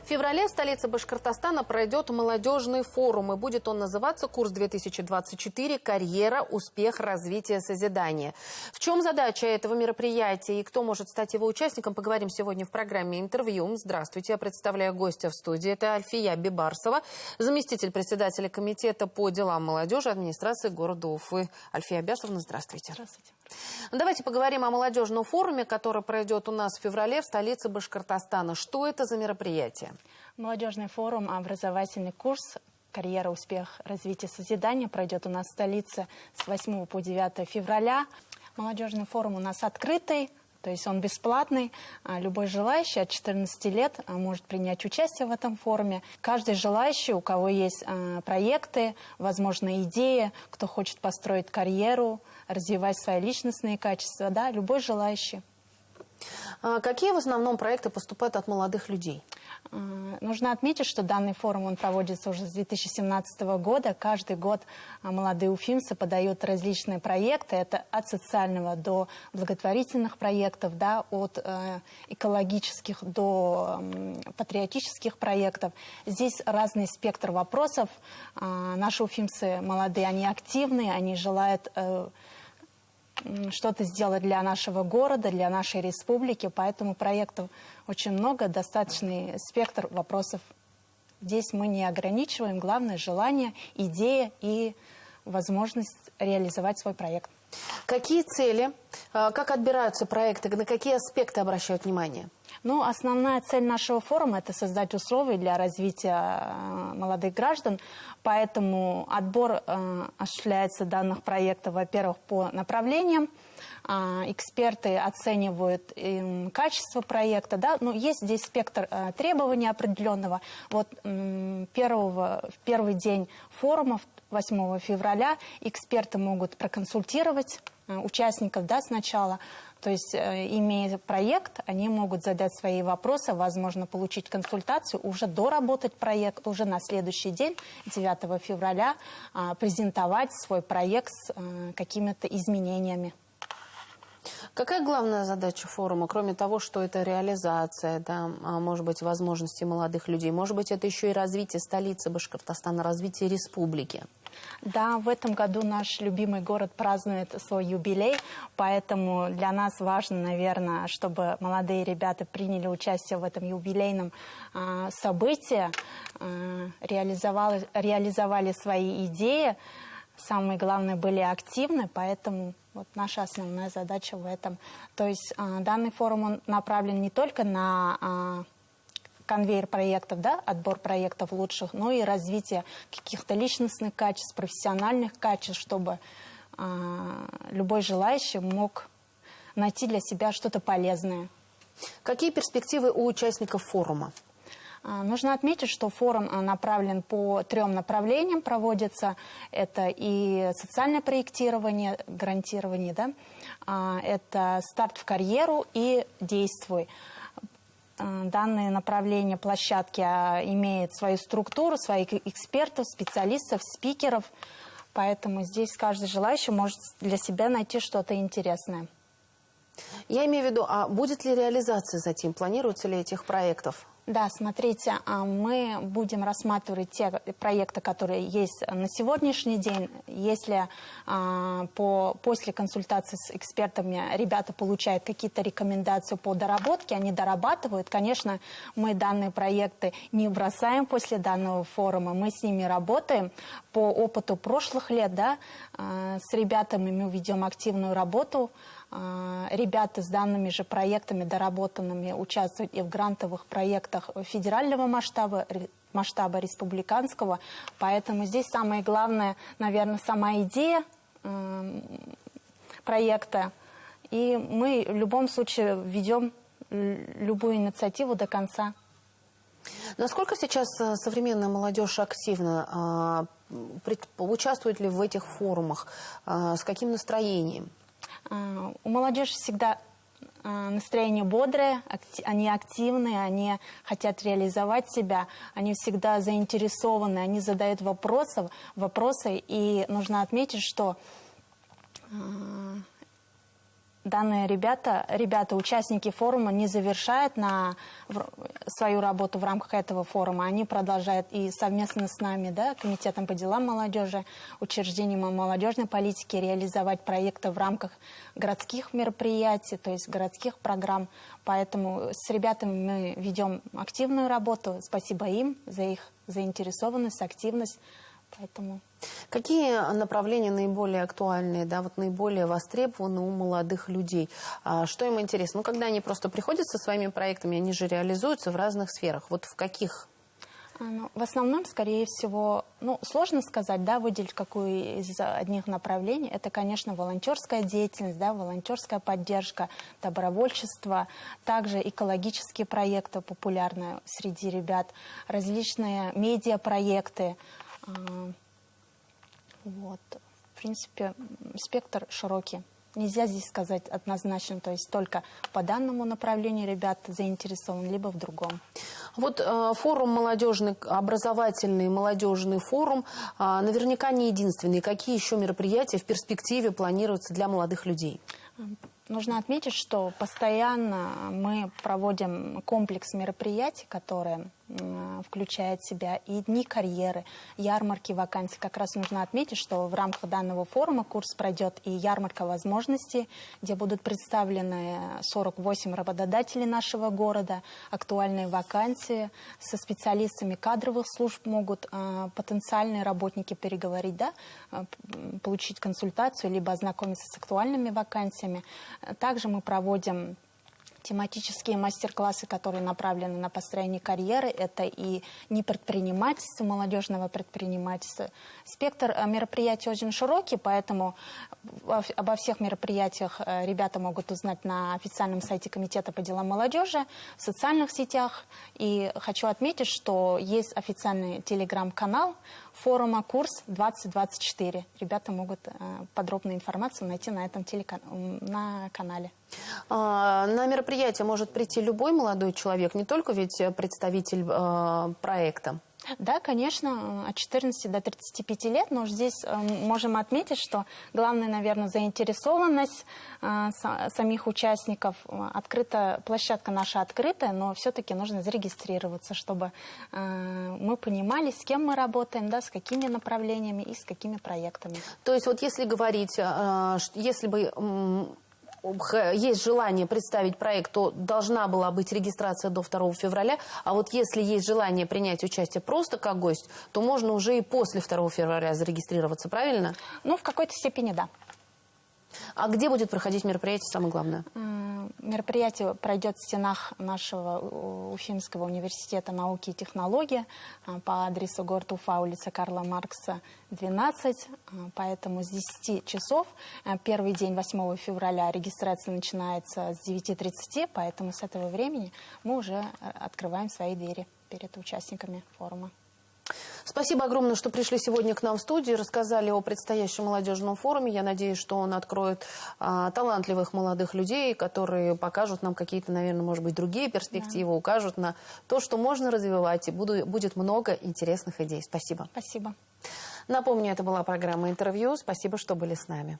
В феврале в столице Башкортостана пройдет молодежный форум, и будет он называться «Курс-2024. Карьера, успех, развитие, созидание». В чем задача этого мероприятия и кто может стать его участником, поговорим сегодня в программе «Интервью». Здравствуйте, я представляю гостя в студии. Это Альфия Бибарсова, заместитель председателя комитета по делам молодежи администрации города Уфы. Альфия Абясовна, здравствуйте. Здравствуйте. Давайте поговорим о молодежном форуме, который пройдет у нас в феврале в столице Башкортостана. Что это за мероприятие? Молодежный форум, образовательный курс «Карьера, успех, развитие, созидание» пройдет у нас в столице с 8 по 9 февраля. Молодежный форум у нас открытый, то есть он бесплатный. Любой желающий от 14 лет может принять участие в этом форуме. Каждый желающий, у кого есть проекты, возможно, идеи, кто хочет построить карьеру, развивать свои личностные качества, да, любой желающий. Какие в основном проекты поступают от молодых людей? Нужно отметить, что данный форум он проводится уже с 2017 года. Каждый год молодые уфимцы подают различные проекты. Это от социального до благотворительных проектов, да, от экологических до патриотических проектов. Здесь разный спектр вопросов. Наши уфимцы молодые, они активные, они желают что-то сделать для нашего города, для нашей республики. Поэтому проектов очень много, достаточный спектр вопросов. Здесь мы не ограничиваем. Главное — желание, идея и возможность реализовать свой проект. Какие цели, как отбираются проекты, на какие аспекты обращают внимание? Ну, основная цель нашего форума — это создать условия для развития молодых граждан. Поэтому отбор осуществляется данных проектов, во-первых, по направлениям. Эксперты оценивают качество проекта. Да? Ну, есть здесь спектр требований определенного. Вот в первый день форума, 8 февраля, эксперты могут проконсультировать участников, да, сначала. То есть, имея проект, они могут задать свои вопросы, возможно, получить консультацию, уже доработать проект, уже на следующий день, 9 февраля, презентовать свой проект с какими-то изменениями. Какая главная задача форума, кроме того, что это реализация, да, может быть, возможности молодых людей, может быть, это еще и развитие столицы Башкортостана, развитие республики? Да, в этом году наш любимый город празднует свой юбилей, поэтому для нас важно, наверное, чтобы молодые ребята приняли участие в этом юбилейном событии, реализовали свои идеи, самое главное, были активны, поэтому вот наша основная задача в этом. То есть данный форум он направлен не только на конвейер проектов, да, отбор проектов лучших, но и развитие каких-то личностных качеств, профессиональных качеств, чтобы любой желающий мог найти для себя что-то полезное. Какие перспективы у участников форума? Нужно отметить, что форум направлен по 3 направлениям, проводится. Это и социальное проектирование, грантирование, да? Это старт в карьеру и действуй. Данные направления площадки имеют свою структуру, своих экспертов, специалистов, спикеров. Поэтому здесь каждый желающий может для себя найти что-то интересное. Я имею в виду, а будет ли реализация затем? Планируются ли этих проектов? Да, смотрите, мы будем рассматривать те проекты, которые есть на сегодняшний день. Если после консультации с экспертами ребята получают какие-то рекомендации по доработке, они дорабатывают. Конечно, мы данные проекты не бросаем после данного форума, мы с ними работаем. По опыту прошлых лет, да, с ребятами мы ведем активную работу. Ребята с данными же проектами доработанными участвуют и в грантовых проектах федерального масштаба, республиканского. Поэтому здесь самое главное, наверное, сама идея проекта. И мы в любом случае ведем любую инициативу до конца. Насколько сейчас современная молодежь активно участвует ли в этих форумах? С каким настроением? У молодежи всегда настроение бодрое, они активные, они хотят реализовать себя, они всегда заинтересованы, они задают вопросы, и нужно отметить, что данные ребята, участники форума, не завершают свою работу в рамках этого форума. Они продолжают и совместно с нами, да, Комитетом по делам молодежи, учреждением молодежной политики, реализовать проекты в рамках городских мероприятий, то есть городских программ. Поэтому с ребятами мы ведем активную работу. Спасибо им за их заинтересованность, активность. Поэтому... Какие направления наиболее актуальные, да, вот наиболее востребованы у молодых людей? Что им интересно? Ну, когда они просто приходят со своими проектами, они же реализуются в разных сферах. Вот в каких? В основном, скорее всего, сложно сказать, да, выделить какую из одних направлений. Это, конечно, волонтерская деятельность, да, волонтерская поддержка, добровольчество, также экологические проекты популярны среди ребят, различные медиапроекты. Вот. В принципе, спектр широкий. Нельзя здесь сказать однозначно, то есть только по данному направлению ребят заинтересованы, либо в другом. Вот форум молодежный, образовательный молодежный форум наверняка не единственный. Какие еще мероприятия в перспективе планируются для молодых людей? Нужно отметить, что постоянно мы проводим комплекс мероприятий, которые включают в себя и дни карьеры, ярмарки вакансий. Как раз нужно отметить, что в рамках данного форума курс пройдет и ярмарка возможностей, где будут представлены 48 работодателей нашего города, актуальные вакансии. Со специалистами кадровых служб могут потенциальные работники переговорить, да, получить консультацию, либо ознакомиться с актуальными вакансиями. Также мы проводим тематические мастер-классы, которые направлены на построение карьеры. Это и не предпринимательство, молодежного предпринимательства. Спектр мероприятий очень широкий, поэтому обо всех мероприятиях ребята могут узнать на официальном сайте Комитета по делам молодежи, в социальных сетях. И хочу отметить, что есть официальный телеграм-канал форума «Курс 2024». Ребята могут подробную информацию найти на этом на канале. На мероприятие может прийти любой молодой человек, не только ведь представитель проекта. Да, конечно, от 14 до 35 лет, но здесь можем отметить, что главное, наверное, заинтересованность самих участников. Площадка наша открытая, но все-таки нужно зарегистрироваться, чтобы мы понимали, с кем мы работаем, да, с какими направлениями и с какими проектами. То есть вот если говорить, если бы есть желание представить проект, то должна была быть регистрация до 2 февраля. А вот если есть желание принять участие просто как гость, то можно уже и после 2 февраля зарегистрироваться, правильно? Ну, в какой-то степени, да. А где будет проходить мероприятие, самое главное? Мероприятие пройдет в стенах нашего Уфимского университета науки и технологий по адресу город Уфа, улица Карла Маркса, 12. Поэтому с 10 часов, первый день 8 февраля, регистрация начинается с 9:30, поэтому с этого времени мы уже открываем свои двери перед участниками форума. Спасибо огромное, что пришли сегодня к нам в студию, рассказали о предстоящем молодежном форуме. Я надеюсь, что он откроет талантливых молодых людей, которые покажут нам какие-то, наверное, может быть, другие перспективы, да, укажут на то, что можно развивать, и будет много интересных идей. Спасибо. Спасибо. Напомню, это была программа «Интервью». Спасибо, что были с нами.